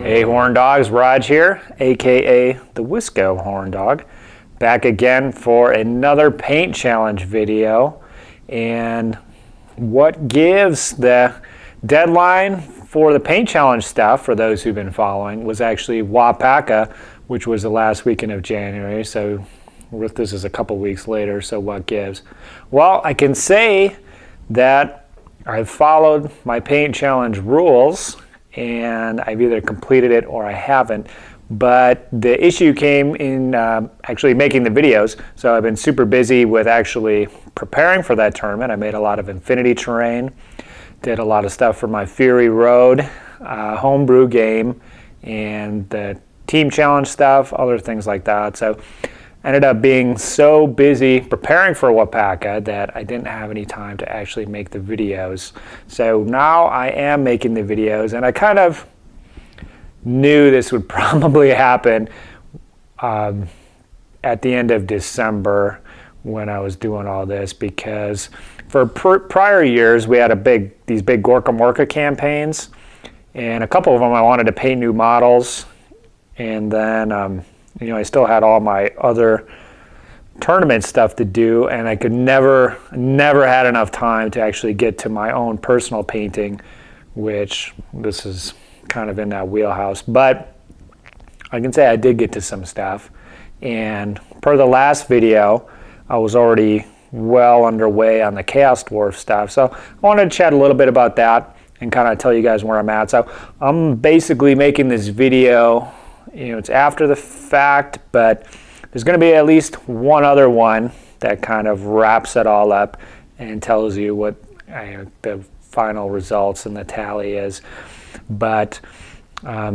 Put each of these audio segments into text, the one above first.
Hey Horn Dogs, Raj here, aka the Wisco Horn Dog, back again for another paint challenge video. And what gives the deadline for the paint challenge stuff, for those who've been following, was actually Wapaka, which was the last weekend of January. So this is a couple weeks later, so what gives? Well, I can say that I've followed my paint challenge rules and I've either completed it or I haven't. But the issue came in actually making the videos. So I've been super busy with actually preparing for that tournament. I made a lot of Infinity terrain, did a lot of stuff for my Fury Road homebrew game, and the team challenge stuff, other things like that. So I ended up being so busy preparing for Wapaka that I didn't have any time to actually make the videos. So now I am making the videos, and I kind of knew this would probably happen at the end of December when I was doing all this, because for prior years we had these big Gorka Morka campaigns, and a couple of them I wanted to paint new models, and then I still had all my other tournament stuff to do, and I could never had enough time to actually get to my own personal painting, which this is kind of in that wheelhouse. But I can say I did get to some stuff, and per the last video, I was already well underway on the Chaos Dwarf stuff. So I wanted to chat a little bit about that and kind of tell you guys where I'm at. So I'm basically making this video, it's after the fact, but there's going to be at least one other one that kind of wraps it all up and tells you what the final results and the tally is. But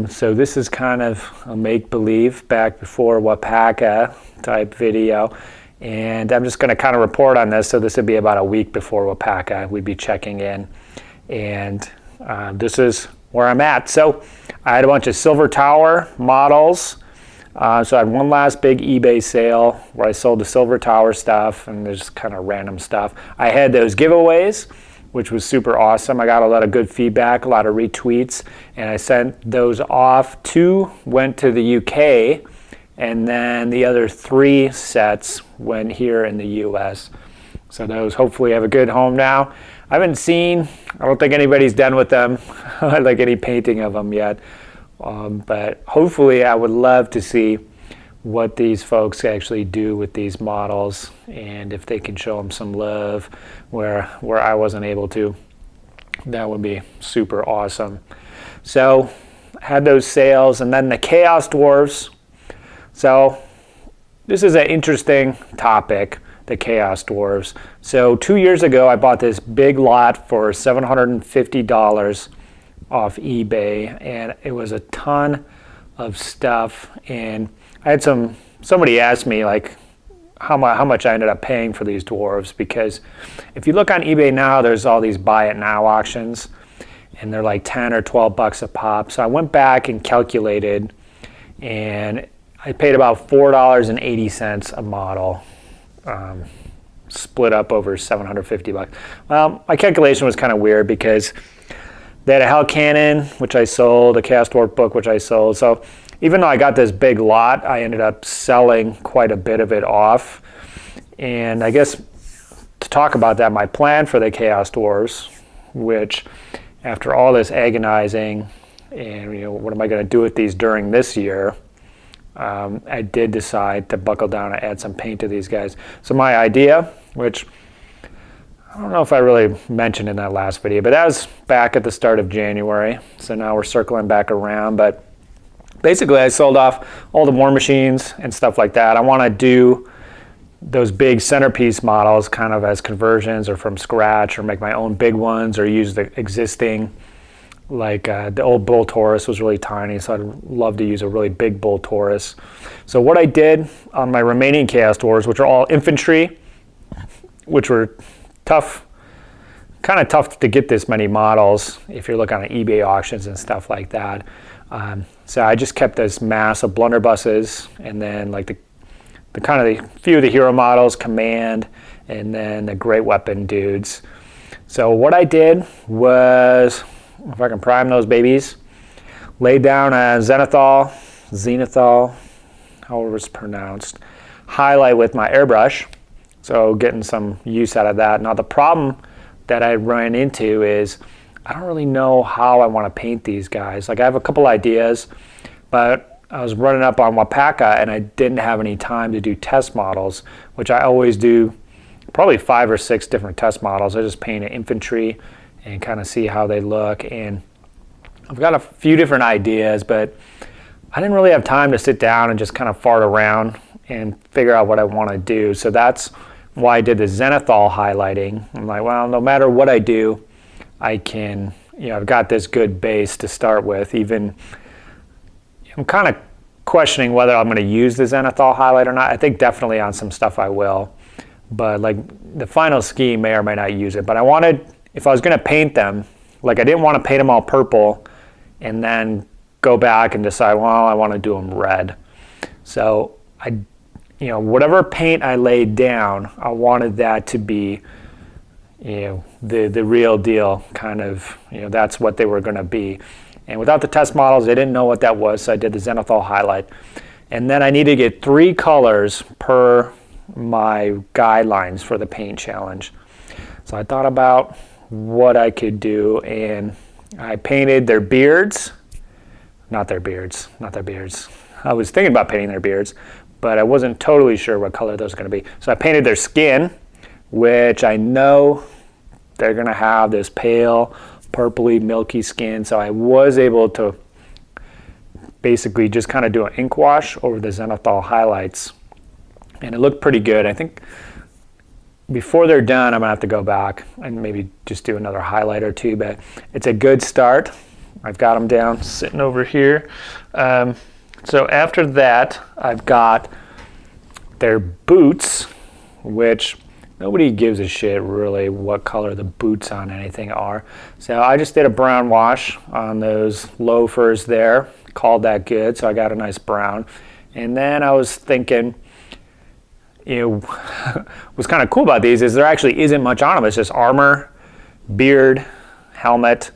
so this is kind of a make-believe back before Wapaka type video, and I'm just going to kind of report on this. So this would be about a week before Wapaka. We'd be checking in, and this is where I'm at. So I had a bunch of Silver Tower models. So I had one last big eBay sale where I sold the Silver Tower stuff, and there's kind of random stuff. I had those giveaways, which was super awesome. I got a lot of good feedback, a lot of retweets, and I sent those off. 2 went to the UK, and then the other 3 sets went here in the US. So those hopefully have a good home now. I don't think anybody's done with them, like any painting of them yet. But hopefully I would love to see what these folks actually do with these models, and if they can show them some love where I wasn't able to. That would be super awesome. So I had those sales, and then the Chaos Dwarfs. So this is an interesting topic, the Chaos Dwarves. So 2 years ago I bought this big lot for $750 off eBay, and it was a ton of stuff. And I had somebody asked me like how much I ended up paying for these dwarves, because if you look on eBay now, there's all these buy it now auctions, and they're like 10 or 12 bucks a pop. So I went back and calculated, and I paid about $4.80 a model, split up over 750 bucks. Well, my calculation was kind of weird because they had a Hell Cannon, which I sold, a Chaos Dwarf book, which I sold. So even though I got this big lot, I ended up selling quite a bit of it off. And I guess to talk about that, my plan for the Chaos Dwarves, which after all this agonizing and what am I going to do with these during this year, I did decide to buckle down and add some paint to these guys. So my idea, which I don't know if I really mentioned in that last video, but that was back at the start of January. So now we're circling back around. But basically I sold off all the War Machines and stuff like that. I want to do those big centerpiece models kind of as conversions or from scratch, or make my own big ones, or use the existing, like the old Bull Taurus was really tiny, so I'd love to use a really big Bull Taurus. So what I did on my remaining Chaos Dwarves, which are all infantry, which were kind of tough to get this many models if you're looking at eBay auctions and stuff like that. So I just kept this mass of blunderbusses, and then like the kind of the few of the hero models, Command, and then the great weapon dudes. So what I did was, if I can prime those babies, laid down a zenithal, however it's pronounced, highlight with my airbrush. So getting some use out of that. Now the problem that I ran into is I don't really know how I want to paint these guys. Like I have a couple ideas, but I was running up on Wapaka and I didn't have any time to do test models, which I always do, probably 5 or 6 different test models. I just paint an infantry and kind of see how they look. And I've got a few different ideas, but I didn't really have time to sit down and just kind of fart around and figure out what I want to do. So that's why I did the zenithal highlighting. I'm like, well, no matter what I do, I can, I've got this good base to start with. Even I'm kind of questioning whether I'm going to use the zenithal highlight or not. I think definitely on some stuff I will, but like the final scheme may or may not use it. But I wanted, if I was going to paint them, like I didn't want to paint them all purple and then go back and decide, well, I want to do them red. So whatever paint I laid down, I wanted that to be, the real deal, kind of, that's what they were going to be. And without the test models, they didn't know what that was, so I did the zenithal highlight. And then I need to get 3 colors per my guidelines for the paint challenge. So I thought about what I could do, and I painted their beards. Not their beards. I was thinking about painting their beards, but I wasn't totally sure what color those were going to be. So I painted their skin, which I know they're going to have this pale, purpley, milky skin. So I was able to basically just kind of do an ink wash over the zenithal highlights. And it looked pretty good. I think before they're done, I'm going to have to go back and maybe just do another highlight or two, but it's a good start. I've got them down sitting over here. So after that, I've got their boots, which nobody gives a shit really what color the boots on anything are. So I just did a brown wash on those loafers there, called that good, so I got a nice brown. And then I was thinking, what's kind of cool about these is there actually isn't much on them. It's just armor, beard, helmet,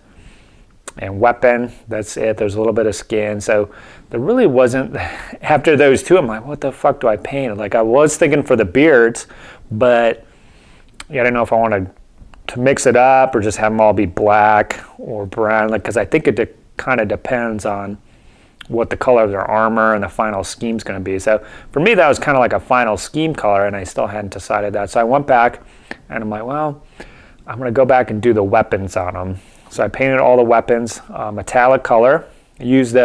and weapon. That's it. There's a little bit of skin. So there really wasn't, after those two, I'm like, what the fuck do I paint? Like I was thinking for the beards, but I don't know if I wanted to mix it up or just have them all be black or brown, because I think it kind of depends on what the color of their armor and the final scheme is going to be. So for me, that was kind of like a final scheme color, and I still hadn't decided that. So I went back and I'm like, well, I'm going to go back and do the weapons on them. So I painted all the weapons metallic color. I used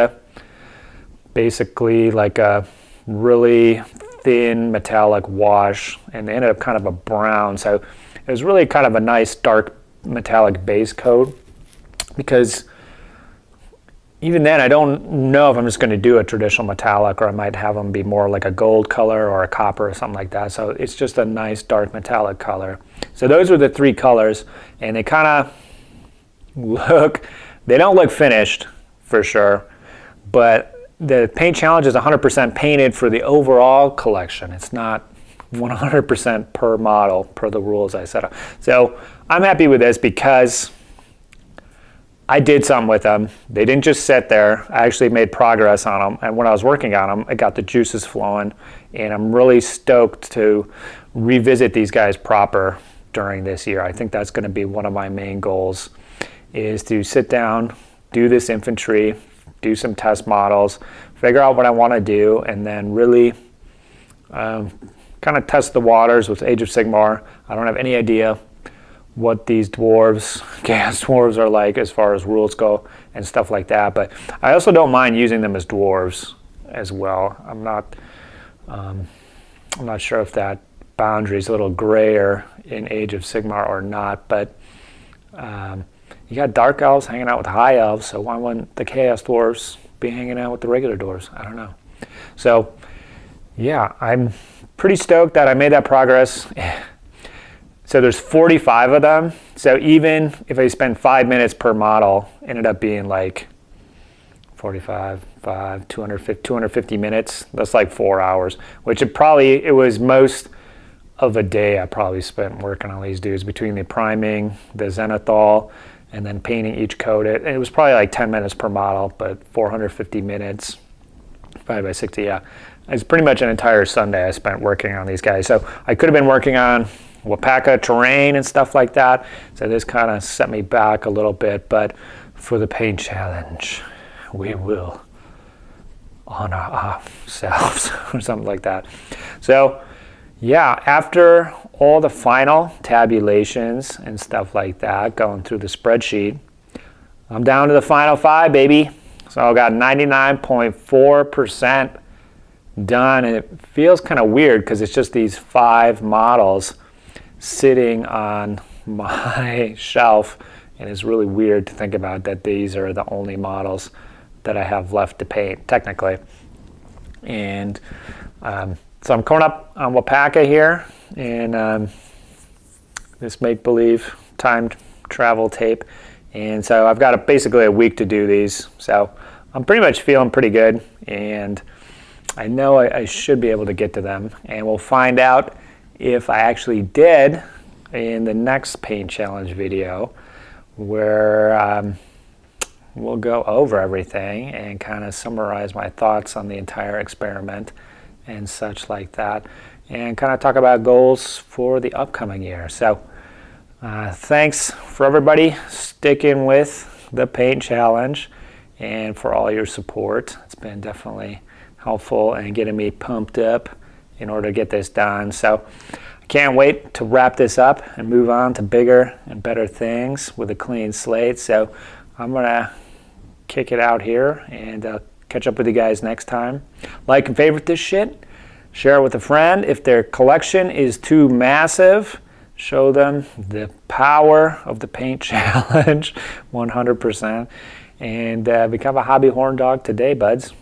basically like a really thin metallic wash, and they ended up kind of a brown. So it was really kind of a nice dark metallic base coat, because even then I don't know if I'm just going to do a traditional metallic, or I might have them be more like a gold color or a copper or something like that. So it's just a nice dark metallic color. So those were the 3 colors, and they kind of they don't look finished for sure, but the paint challenge is 100% painted for the overall collection. It's not 100% per model per the rules I set up. So I'm happy with this because I did something with them. They didn't just sit there. I actually made progress on them, and when I was working on them, I got the juices flowing, and I'm really stoked to revisit these guys proper during this year. I think that's going to be one of my main goals, is to sit down, do this infantry, do some test models, figure out what I want to do, and then really kind of test the waters with Age of Sigmar. I don't have any idea what these dwarves, chaos dwarves, are like as far as rules go and stuff like that, but I also don't mind using them as dwarves as well. I'm not sure if that boundary is a little grayer in Age of Sigmar or not, but you got dark elves hanging out with high elves, so why wouldn't the chaos dwarves be hanging out with the regular dwarves? I don't know. So yeah, I'm pretty stoked that I made that progress. So there's 45 of them. So even if I spend 5 minutes per model, ended up being like 250 minutes. That's like 4 hours, which it was most of a day I probably spent working on these dudes, between the priming, the zenithal, and then painting each coat. It was probably like 10 minutes per model, but 450 minutes, 5x60, yeah. It's pretty much an entire Sunday I spent working on these guys. So I could have been working on Wapaka terrain and stuff like that. So this kind of set me back a little bit, but for the paint challenge, we will honor ourselves or something like that. So yeah, after all the final tabulations and stuff like that, going through the spreadsheet, I'm down to the final 5, baby. So I got 99.4% done, and it feels kind of weird because it's just these 5 models sitting on my shelf, and it's really weird to think about that these are the only models that I have left to paint, technically. And so I'm coming up on Wapaka here, and this make-believe time travel tape. And so I've got basically a week to do these. So I'm pretty much feeling pretty good, and I know I should be able to get to them. And we'll find out if I actually did in the next paint challenge video, where we'll go over everything and kind of summarize my thoughts on the entire experiment and such like that, and kind of talk about goals for the upcoming year. So thanks for everybody sticking with the paint challenge and for all your support. It's been definitely helpful and getting me pumped up in order to get this done. So I can't wait to wrap this up and move on to bigger and better things with a clean slate. So I'm gonna kick it out here and catch up with you guys next time. Like and favorite this shit. Share it with a friend. If their collection is too massive, show them the power of the paint challenge 100%. And become a hobby horn dog today, buds.